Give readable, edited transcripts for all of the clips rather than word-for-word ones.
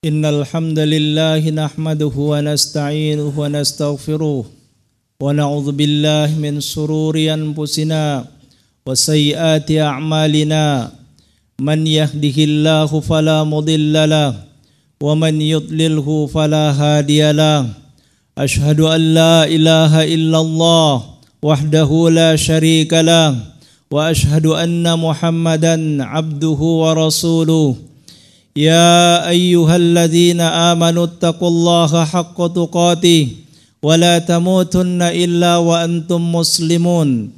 Innal hamdalillah nahmaduhu wa nasta'inuhu wa nastaghfiruh wa na'udzu billahi min shururi anfusina wa sayyiati a'malina man yahdihillahu fala mudilla lahu wa man yudlilhu fala hadiya lahu asyhadu an la ilaha illallah wahdahu la syarika lahu wa asyhadu anna Muhammadan abduhu wa rasuluh. Ya ayyuhalladzina amanu taqullaha haqqa tuqatih wa la tamutunna illa wa antum muslimun.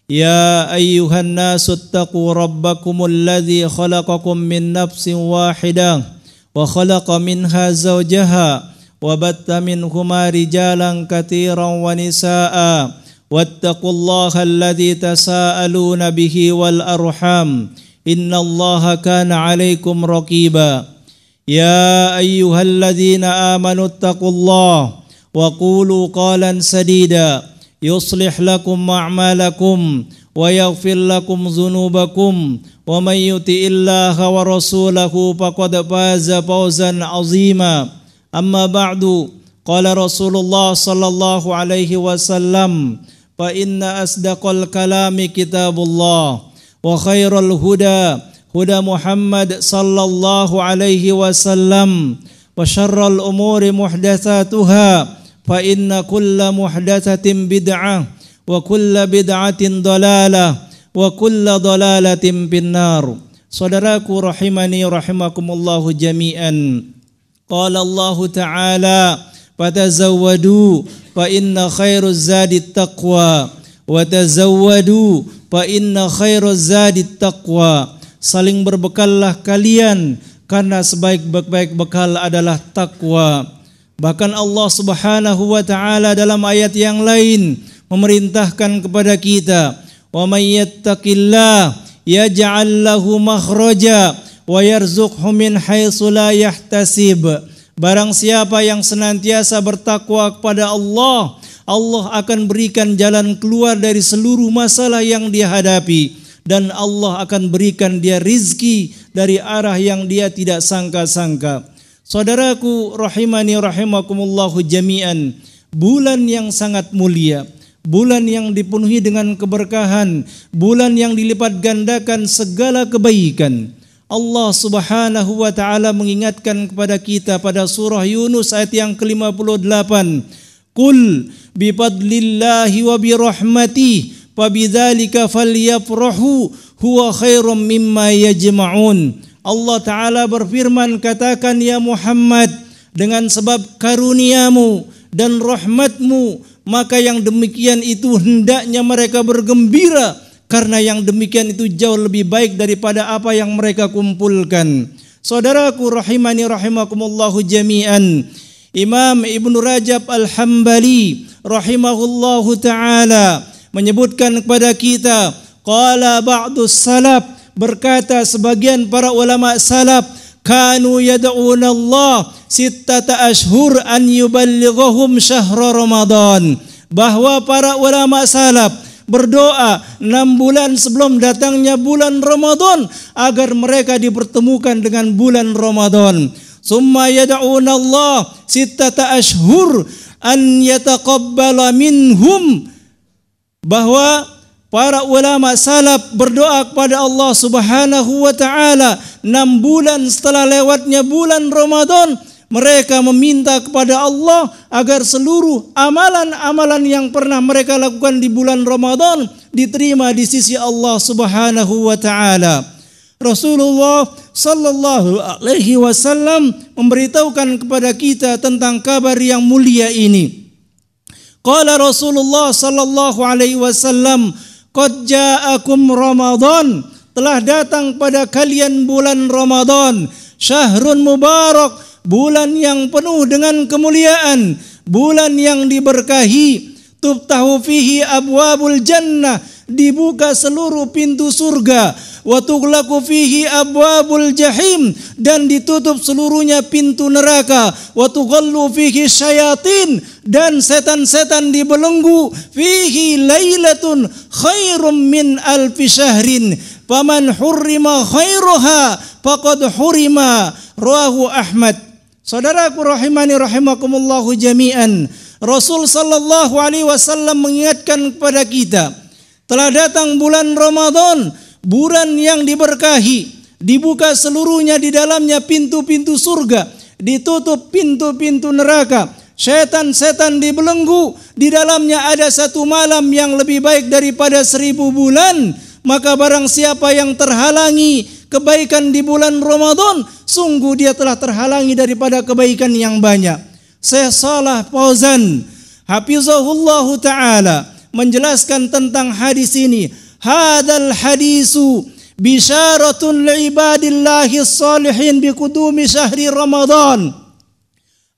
Ya ayyuhan nasu taqu rabbakumul ladzi khalaqakum min nafsin wahidah wa khalaqa minha zawjaha wa batta minhuma rijalan katsiran wa nisaa'a wattaqullaha alladzi tasaaluna bihi wal arham innallaha kana 'alaikum raqiba. Ya ayyuhalladzina amanu taqullaha wa qulu qalan sadida yuslih lakum a'malakum wa yaghfir lakum dzunubakum wa may yuti'illaha wa rasulahu faqad faza fawzan 'azima. Amma ba'du, qala Rasulullah sallallahu alaihi wasallam, fa inna asdaqal kalami kitabullah wa khairul huda huda Muhammad sallallahu alaihi wasallam wa syarrul umuri muhdatsatuha fa inna kulla muhdatsatin bid'ah wa kulla bid'atin dalalah wa kulla dalalatin finnar. Saudaraku rahimani rahimakumullahu jami'an. Qala Allah Ta'ala, fatazawwadu fa inna khairuz zadit taqwa wa tazawwadu fa inna khairuz zadit taqwa. Saling berbekallah kalian karena sebaik-baik bekal adalah takwa. Bahkan Allah Subhanahu wa taala dalam ayat yang lain memerintahkan kepada kita, wa may yattaqillah yaj'al lahu makhraja wa yarzuqhu min haitsu la yahtasib. Barang siapa yang senantiasa bertakwa kepada Allah, Allah akan berikan jalan keluar dari seluruh masalah yang dia hadapi, dan Allah akan berikan dia rizki dari arah yang dia tidak sangka-sangka. Saudaraku rahimani rahimakumullahu jami'an, bulan yang sangat mulia, bulan yang dipenuhi dengan keberkahan, bulan yang dilipat gandakan segala kebaikan. Allah Subhanahu wa taala mengingatkan kepada kita pada surah Yunus ayat yang ke-58, Qul bifadlillahi wa birahmatihi fabidzalika falyafrahu huwa khairum mimma yajma'un. Allah Ta'ala berfirman, katakan ya Muhammad, dengan sebab karuniamu dan rahmatmu maka yang demikian itu hendaknya mereka bergembira, karena yang demikian itu jauh lebih baik daripada apa yang mereka kumpulkan. Saudaraku rahimani rahimakumullahu jami'an, Imam Ibnu Rajab Al-Hambali rahimahullahu ta'ala menyebutkan kepada kita, qala ba'dus salaf, berkata sebagian para ulama salaf, kanu yad'una Allah sittata ashhur an yuballighahum syahra Ramadan, bahwa para ulama salaf berdoa 6 bulan sebelum datangnya bulan Ramadan agar mereka dipertemukan dengan bulan Ramadan. Summa yad'una Allah sittata ashhur an yataqabbala minhum, bahwa para ulama salaf berdoa kepada Allah Subhanahu wa taala 6 bulan setelah lewatnya bulan Ramadan, mereka meminta kepada Allah agar seluruh amalan-amalan yang pernah mereka lakukan di bulan Ramadan diterima di sisi Allah Subhanahu wa taala. Rasulullah sallallahu alaihi wasallam memberitahukan kepada kita tentang kabar yang mulia ini. Qala Rasulullah sallallahu alaihi wasallam, qad ja'akum Ramadan, telah datang pada kalian bulan Ramadan, syahrun mubarak, bulan yang penuh dengan kemuliaan, bulan yang diberkahi, tuftahu fihi abwabul jannah, dibuka seluruh pintu surga, wa tughlaqu fihi abwabul jahim, dan ditutup seluruhnya pintu neraka, wa tughallu fihi syayatin, dan setan-setan dibelenggu, fihi lailatun khairum min alfi syahrin, faman hurrima khairuha faqad hurima, rawahu Ahmad. Saudaraku rahimani rahimakumullahu jami'an, Rasul sallallahu alaihi wasallam mengingatkan kepada kita, telah datang bulan Ramadan, bulan yang diberkahi, dibuka seluruhnya di dalamnya pintu-pintu surga, ditutup pintu-pintu neraka, setan-setan dibelenggu, di dalamnya ada satu malam yang lebih baik daripada 1000 bulan. Maka barang siapa yang terhalangi kebaikan di bulan Ramadan, sungguh dia telah terhalangi daripada kebaikan yang banyak. Syekh Shalih Fauzan hafizahullahu ta'ala menjelaskan tentang hadis ini. Hadzal hadisu bisyaratun li'ibadillahi shalihin biqudumi syahri Ramadan.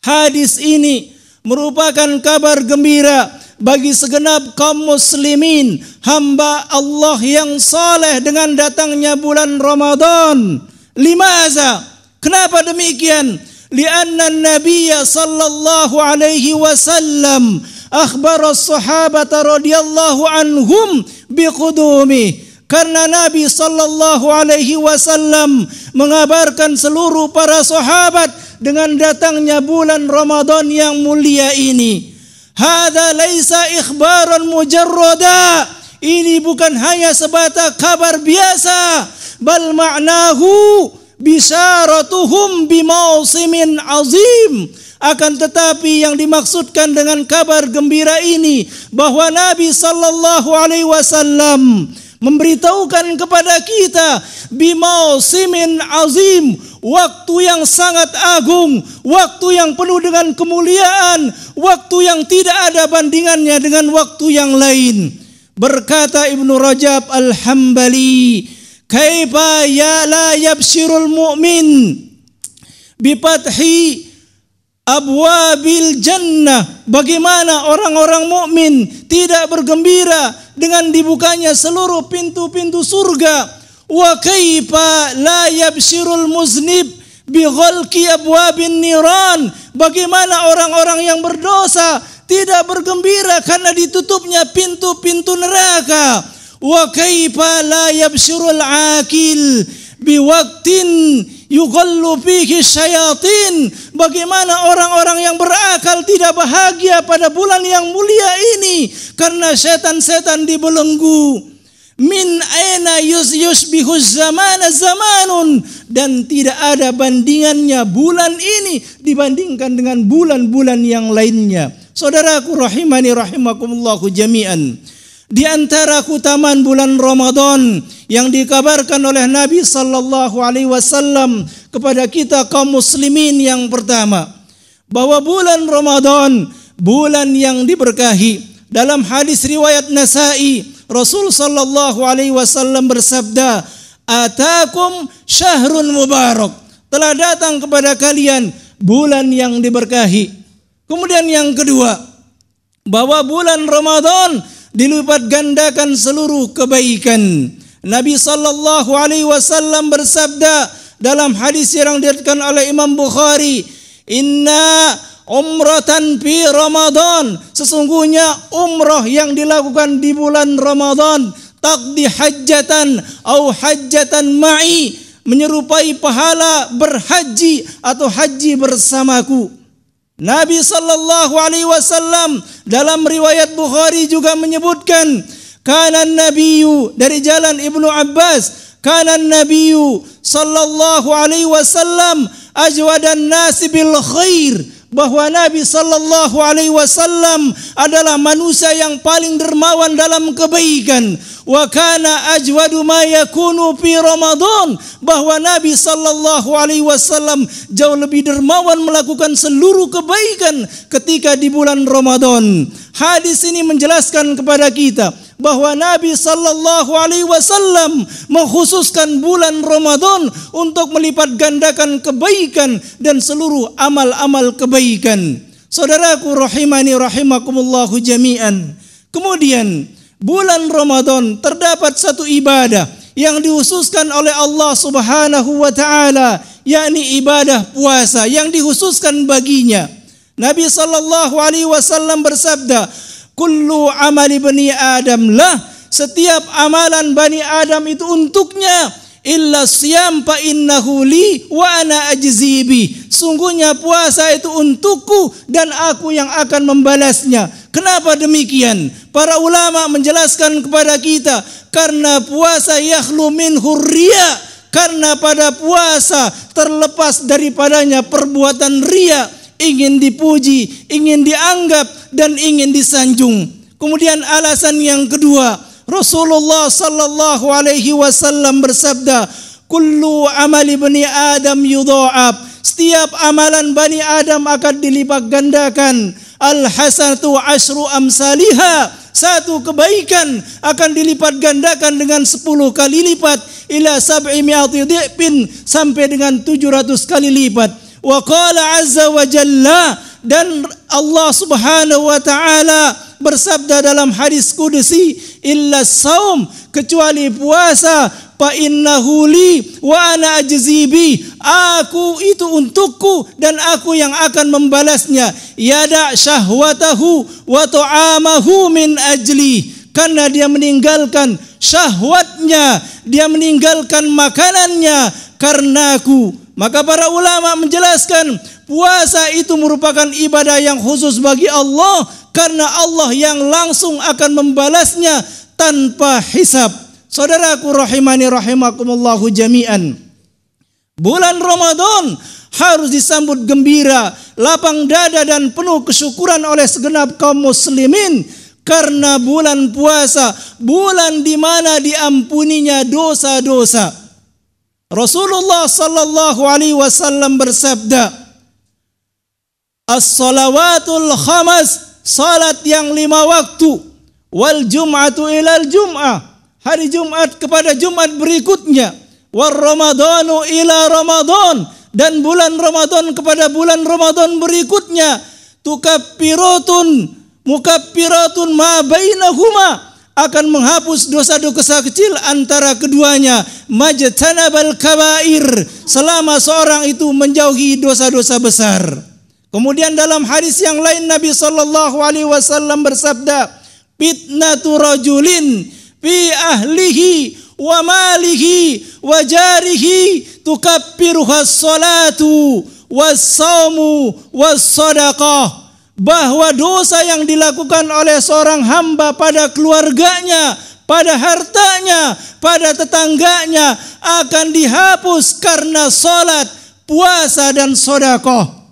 Hadis ini merupakan kabar gembira bagi segenap kaum muslimin, hamba Allah yang saleh dengan datangnya bulan Ramadan. Limaza? Kenapa demikian? Lianna an-nabiyya sallallahu alaihi wasallam akhbara as-sahabata radhiyallahu anhum biqudumi. Karena Nabi sallallahu alaihi wasallam mengabarkan seluruh para sahabat dengan datangnya bulan Ramadan yang mulia ini. Hadza laisa ikhbaran mujarrada. Ini bukan hanya sebatas kabar biasa, bal ma'nahu bisyaratuhum bimausimin azim. Akan tetapi yang dimaksudkan dengan kabar gembira ini bahwa Nabi sallallahu alaihi wasallam memberitahukan kepada kita bimausimin azim, waktu yang sangat agung, waktu yang penuh dengan kemuliaan, waktu yang tidak ada bandingannya dengan waktu yang lain. Berkata Ibnu Rajab Al-Hambali, kaifa ya la yabshirul mu'min bifathi abwabil jannah. Bagaimana orang-orang mukmin tidak bergembira dengan dibukanya seluruh pintu-pintu surga? Wa kaifa la yabshirul muznib bi ghalqi abwabin niran. Bagaimana orang-orang yang berdosa tidak bergembira karena ditutupnya pintu-pintu neraka? Wa kaifa la yabshirul akil bi waqtin yughallu fihi syayatin. Bagaimana orang-orang yang berakal tidak bahagia pada bulan yang mulia ini karena setan-setan dibelenggu. Min aina yushbihu zamana zamanun. Dan tidak ada bandingannya bulan ini dibandingkan dengan bulan-bulan yang lainnya. Saudaraku rahimani rahimakumullahu jami'an, di antara keutamaan bulan Ramadan yang dikabarkan oleh Nabi sallallahu alaihi wasallam kepada kita kaum muslimin, yang pertama, bahwa bulan Ramadan bulan yang diberkahi. Dalam hadis riwayat Nasa'i, Rasul sallallahu alaihi wasallam bersabda, "Atakum syahrun mubarak." Telah datang kepada kalian bulan yang diberkahi. Kemudian yang kedua, bahwa bulan Ramadan dilipat gandakan seluruh kebaikan. Nabi sallallahu alaihi wasallam bersabda dalam hadis yang diriwayatkan oleh Imam Bukhari, "Inna umratan fi Ramadan." Sesungguhnya umrah yang dilakukan di bulan Ramadan, taqdi hajjatan au hajjatan ma'i, menyerupai pahala berhaji atau haji bersamaku. Nabi sallallahu alaihi wasallam dalam riwayat Bukhari juga menyebutkan, kana nabiyyu, dari jalan Ibnu Abbas, kana nabiyyu sallallahu alaihi wasallam ajwadan nasi bil khair, bahwa Nabi sallallahu alaihi wasallam adalah manusia yang paling dermawan dalam kebaikan. Wa kana ajwadu ma yakunu fi Ramadan, bahwa Nabi sallallahu alaihi wasallam jauh lebih dermawan melakukan seluruh kebaikan ketika di bulan Ramadan. Hadis ini menjelaskan kepada kita bahwa Nabi sallallahu alaihi wasallam mengkhususkan bulan Ramadan untuk melipat gandakan kebaikan dan seluruh amal-amal kebaikan. Saudaraku rahimani rahimakumullahu jami'an. Kemudian bulan Ramadan terdapat satu ibadah yang dikhususkan oleh Allah Subhanahu wa taala, yakni ibadah puasa yang dikhususkan baginya. Nabi sallallahu alaihi wasallam bersabda, "Kullu amali bani Adam lah." Setiap amalan Bani Adam itu untuknya, illa siyam fa innahu li wa ana ajzi bi. sesungguhnya puasa itu untukku dan aku yang akan membalasnya. Kenapa demikian? Para ulama menjelaskan kepada kita, karena puasa yakhlu minhu riya, karena pada puasa terlepas daripadanya perbuatan riya, ingin dipuji, ingin dianggap, dan ingin disanjung. Kemudian alasan yang kedua, Rasulullah sallallahu alaihi wasallam bersabda, kullu amali bani Adam yudha'af. Setiap amalan Bani Adam akan dilipat gandakan. Al-hasanatu asyru amsalihha. Satu kebaikan akan dilipat gandakan dengan 10 kali lipat. Ila sab'i mi'ati dhi'bin. Sampai dengan 700 kali lipat. Wa qala azza wa jalla. Dan Allah subhanahu wa ta'ala bersabda dalam hadis kudusi, illa saum, kecuali puasa, fa innahu li wa ana ajzi bi, aku itu untukku dan aku yang akan membalasnya. Yada syahwatahu wa ta'amahu min ajli, karena dia meninggalkan syahwatnya, dia meninggalkan makanannya karenaku. Maka para ulama menjelaskan, puasa itu merupakan ibadah yang khusus bagi Allah, karena Allah yang langsung akan membalasnya tanpa hisab. Saudaraku rahimani rahimakumullahu jami'an. Bulan Ramadan harus disambut gembira, lapang dada dan penuh kesyukuran oleh segenap kaum muslimin, karena bulan puasa, bulan di mana diampuninya dosa-dosa. Rasulullah sallallahu alaihi wasallam bersabda, as-salawatul khamas, salat yang 5 waktu, wal jum'atu ilal jum'ah, hari Jumat kepada Jumat berikutnya, war ramadhanu ila ramadan, dan bulan Ramadan kepada bulan Ramadan berikutnya, mukaffiratun ma bainahuma, akan menghapus dosa-dosa kecil antara keduanya, majtanabal kabair, selama seorang itu menjauhi dosa-dosa besar. Kemudian dalam hadis yang lain Nabi sallallahu alaihi wasallam bersabda, fitnatu rajulin fi ahlihi wa malihi wa jarihi tukaffiruha as-salatu was-saumu was-sadaqah, bahwa dosa yang dilakukan oleh seorang hamba pada keluarganya, pada hartanya, pada tetangganya akan dihapus karena salat, puasa dan sedekah.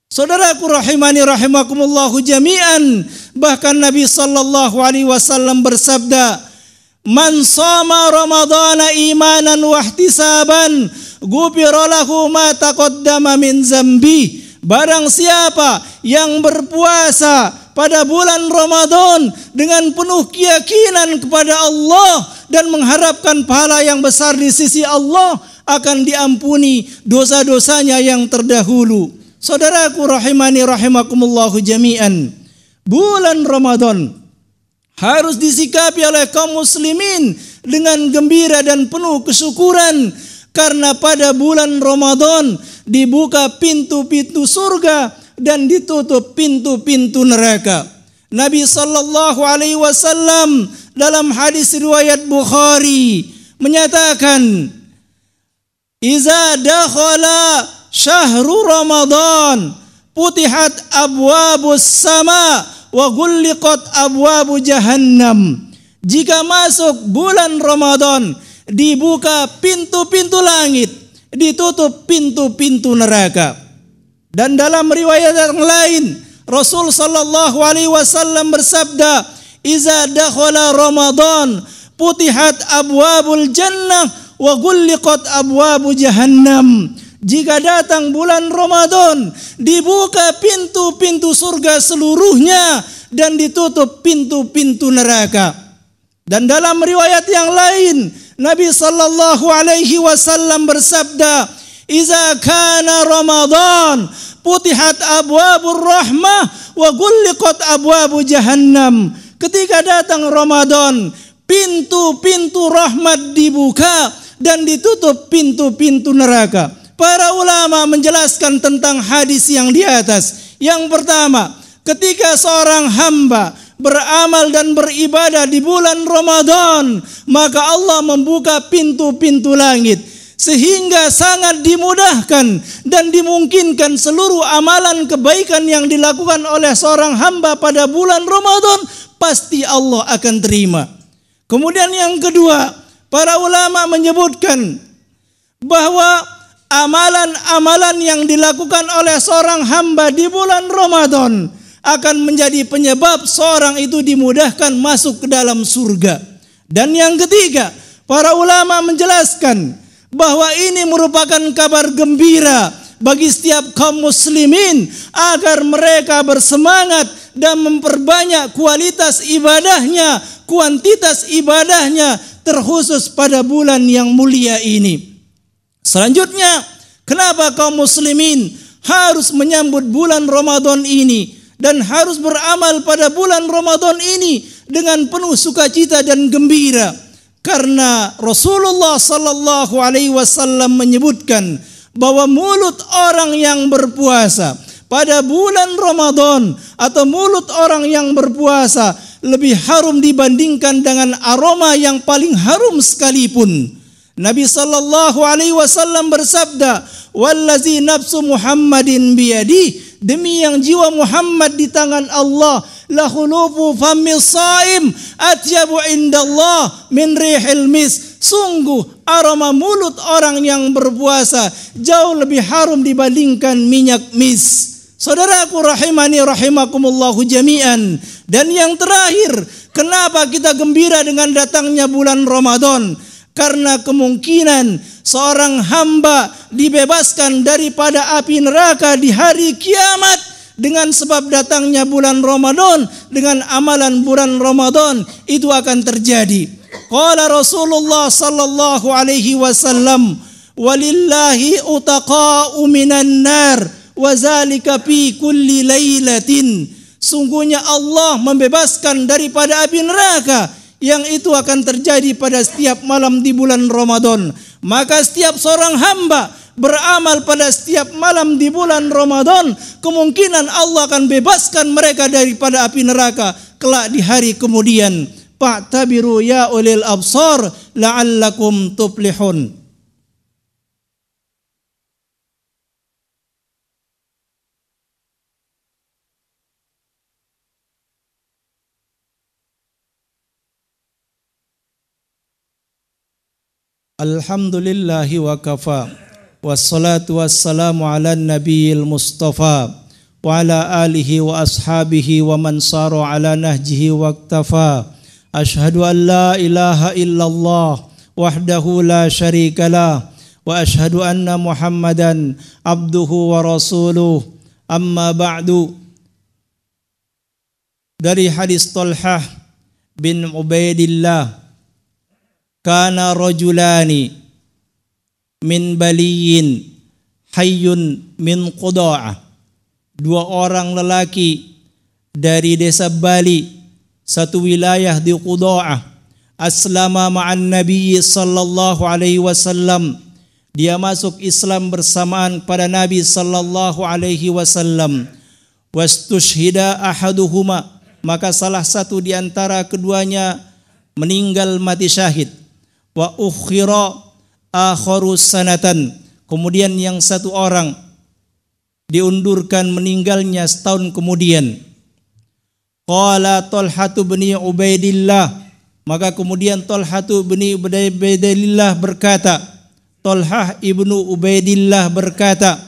Saudaraku rahimani rahimakumullahu jami'an, bahkan Nabi sallallahu alaihi wasallam bersabda, man shama ramadhana imanan wa ihtisaban ghufira lahu ma taqaddama min zambi. Barang siapa yang berpuasa pada bulan Ramadan dengan penuh keyakinan kepada Allah dan mengharapkan pahala yang besar di sisi Allah, akan diampuni dosa-dosanya yang terdahulu. Saudaraku rahimani rahimakumullahu jami'an, bulan Ramadan harus disikapi oleh kaum muslimin dengan gembira dan penuh kesyukuran, karena pada bulan Ramadan dibuka pintu-pintu surga dan ditutup pintu-pintu neraka. Nabi sallallahu alaihi wasallam dalam hadis riwayat Bukhari menyatakan, iza dakhala syahru Ramadan putihat abwabus sama wa ghulliqat abwabu jahannam. Jika masuk bulan Ramadan, dibuka pintu-pintu langit, ditutup pintu-pintu neraka. Dan dalam riwayat yang lain, Rasul sallallahu alaihi wasallam bersabda, iza dakhala Ramadan putihat abwabul jannah wa ghulliqat abwabu jahannam. Jika datang bulan Ramadan, dibuka pintu-pintu surga seluruhnya dan ditutup pintu-pintu neraka. Dan dalam riwayat yang lain, Nabi sallallahu alaihi wasallam bersabda, iza kana Ramadan putihat abwabur rahmah wa ghulliqat abwabu jahannam. Ketika datang Ramadan, pintu-pintu rahmat dibuka dan ditutup pintu-pintu neraka. Para ulama menjelaskan tentang hadis yang di atas. Yang pertama, ketika seorang hamba beramal dan beribadah di bulan Ramadan, maka Allah membuka pintu-pintu langit. sehingga sangat dimudahkan dan dimungkinkan seluruh amalan kebaikan yang dilakukan oleh seorang hamba pada bulan Ramadan pasti Allah akan terima. Kemudian yang kedua, para ulama menyebutkan bahwa amalan-amalan yang dilakukan oleh seorang hamba di bulan Ramadan akan menjadi penyebab seorang itu dimudahkan masuk ke dalam surga. Dan yang ketiga, para ulama menjelaskan bahwa ini merupakan kabar gembira bagi setiap kaum muslimin agar mereka bersemangat dan memperbanyak kualitas ibadahnya, kuantitas ibadahnya, terkhusus pada bulan yang mulia ini. Selanjutnya, kenapa kaum muslimin harus menyambut bulan Ramadan ini dan harus beramal pada bulan Ramadan ini dengan penuh sukacita dan gembira? Karena Rasulullah sallallahu alaihi wasallam menyebutkan bahwa mulut orang yang berpuasa pada bulan Ramadan atau mulut orang yang berpuasa lebih harum dibandingkan dengan aroma yang paling harum sekalipun. Nabi sallallahu alaihi wasallam bersabda, "Wallazi nafsu Muhammadin biyadi," demi yang jiwa Muhammad di tangan Allah, la khulufu famis saim atyabu indallah min rihil mis. Sungguh aroma mulut orang yang berpuasa jauh lebih harum dibandingkan minyak mis. Saudaraku rahimani rahimakumullahu jami'an. Dan yang terakhir, kenapa kita gembira dengan datangnya bulan Ramadan? Karena kemungkinan seorang hamba dibebaskan daripada api neraka di hari kiamat dengan sebab datangnya bulan Ramadan. Dengan amalan bulan Ramadan itu akan terjadi. Qala Rasulullah sallallahu alaihi wasallam, "Walillahi utaqa'u minan nar wa zalika fi kulli lailatin." Sungguhnya Allah membebaskan daripada api neraka, yang itu akan terjadi pada setiap malam di bulan Ramadan. Maka setiap seorang hamba beramal pada setiap malam di bulan Ramadan, kemungkinan Allah akan bebaskan mereka daripada api neraka kelak di hari kemudian. Fa'tabiru ya ulil absar la'allakum tuflihun. Alhamdulillahi wa kafa, wassalatu wassalamu ala nabiyil mustafa wa ala alihi wa ashabihi wa man sara ala nahjihi wa iktafa. Ashhadu an la ilaha illallah wahdahu la syarika lah wa ashhadu anna Muhammadan abduhu wa rasuluh. Amma ba'du. Dari hadis Talhah bin Ubaidillah, kana rajulani min baliyin hayyun min Quda'ah. Dua orang lelaki dari desa Bali, satu wilayah di Quda'ah, aslama ma'an Nabi sallallahu alaihi wasallam. Dia masuk Islam bersamaan pada Nabi sallallahu alaihi wasallam. Wastushhida ahaduhuma, maka salah satu di antara keduanya meninggal mati syahid. Wa ukhira akharu sanatan, kemudian yang satu orang diundurkan meninggalnya setahun kemudian. Qala Talhatu bin Ubaidillah, maka kemudian Talhatu bin Ubaidillah berkata, Talhah ibnu Ubaidillah berkata,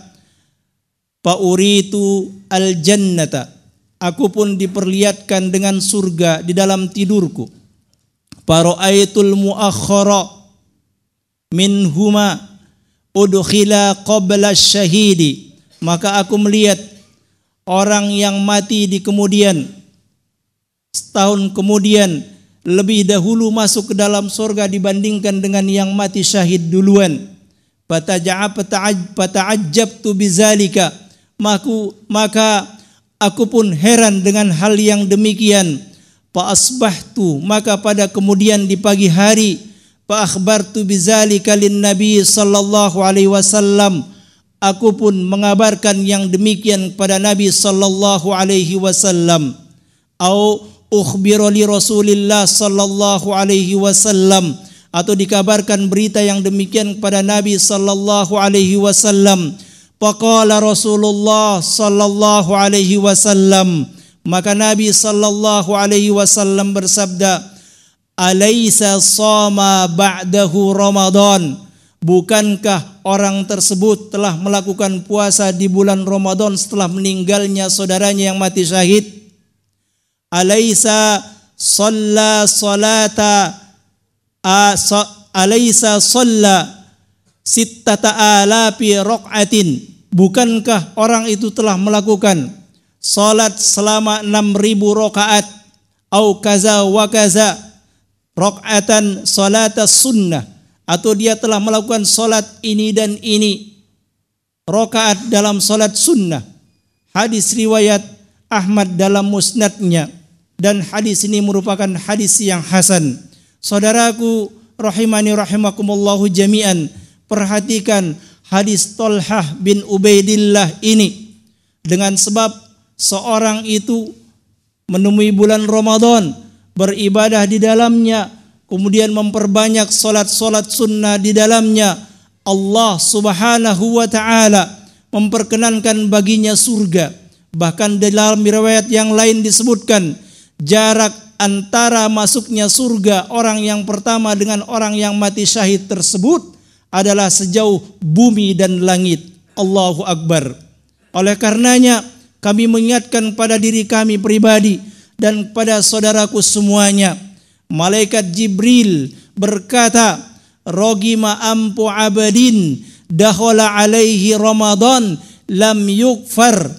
fa uritu al-jannata, aku pun diperlihatkan dengan surga di dalam tidurku. Fara'aitul muakhkhara minhuma udkhila qabla syahidi, maka aku melihat orang yang mati di kemudian setahun kemudian lebih dahulu masuk ke dalam surga dibandingkan dengan yang mati syahid duluan. Fata'ajjabtu bizalika, maka aku pun heran dengan hal yang demikian. Fa asbahtu, maka pada kemudian di pagi hari, fa akhbartu bizalika lin Nabi sallallahu alaihi wasallam, aku pun mengabarkan yang demikian kepada Nabi sallallahu alaihi wasallam. Au ukhbira li Rasulillah sallallahu alaihi wasallam, atau dikabarkan berita yang demikian kepada Nabi sallallahu alaihi wasallam. Faqala Rasulullah sallallahu alaihi wasallam, maka Nabi sallallahu alaihi wasallam bersabda, "Alaisa shoma ba'dahu Ramadan?" Bukankah orang tersebut telah melakukan puasa di bulan Ramadan setelah meninggalnya saudaranya yang mati syahid? Alaisa shalla salata alaisa shalla sittata alafi raq'atin? Bukankah orang itu telah melakukan salat selama 6.000 rakaat? Au kaza wa kaza raq'atan salatas sunnah, atau dia telah melakukan salat ini dan ini rakaat dalam salat sunnah. Hadis riwayat Ahmad dalam musnadnya, dan hadis ini merupakan hadis yang hasan. Saudaraku rahimani rahimakumullahu jami'an, perhatikan hadis Thalhah bin Ubaidillah ini. Dengan sebab seorang itu menemui bulan Ramadan, beribadah di dalamnya, kemudian memperbanyak salat-salat sunnah di dalamnya, Allah subhanahu wa ta'ala memperkenankan baginya surga. Bahkan dalam riwayat yang lain disebutkan, jarak antara masuknya surga orang yang pertama dengan orang yang mati syahid tersebut adalah sejauh bumi dan langit. Allahu Akbar. Oleh karenanya kami mengingatkan pada diri kami pribadi dan pada saudaraku semuanya, malaikat Jibril berkata, "Rogima ampu abadin dakhala alaihi Ramadan lam yukfar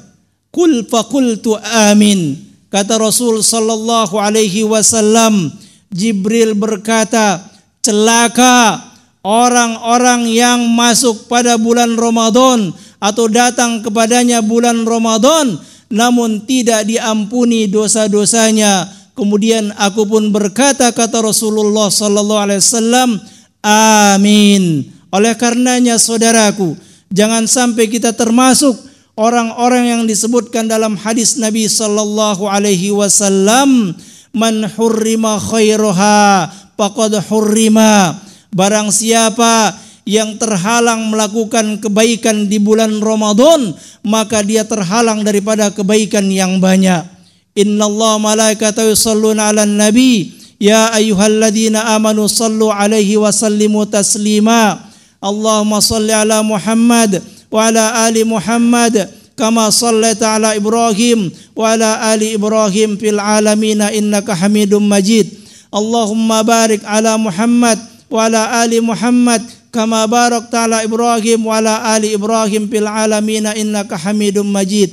kul fakultu amin." Kata Rasul sallallahu alaihi wasallam, Jibril berkata, celaka orang-orang yang masuk pada bulan Ramadan atau datang kepadanya bulan Ramadan namun tidak diampuni dosa-dosanya. Kemudian aku pun berkata, kata Rasulullah sallallahu alaihi wasallam, amin. Oleh karenanya saudaraku, jangan sampai kita termasuk orang-orang yang disebutkan dalam hadis Nabi sallallahu alaihi wasallam, man hurrima khairuha faqad hurrima. Barang siapa yang terhalang melakukan kebaikan di bulan Ramadan, maka dia terhalang daripada kebaikan yang banyak. Innallaha malaikatahu yusholluna 'alan nabi ya ayyuhalladzina amanu shallu 'alaihi wa sallimu taslima. Allahumma shalli 'ala Muhammad wa 'ala ali Muhammad kama shallaita 'ala Ibrahim wa 'ala ali Ibrahim fil 'alamin innaka Hamidum Majid. Allahumma barik 'ala Muhammad wa 'ala ali Muhammad kama barakta 'ala Ibrahim wa 'ala ali Ibrahim fil 'alamin innaka Hamidum Majid.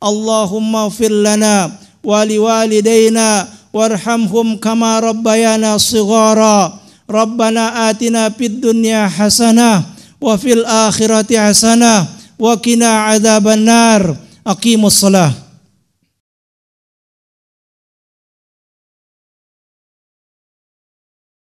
Allahumma ighfir lana wa liwalidayna warhamhum kama rabbayana shighara. Rabbana atina fid dunya hasanah wa fil akhirati hasanah wa qina adzabannar. Aqimus shalah.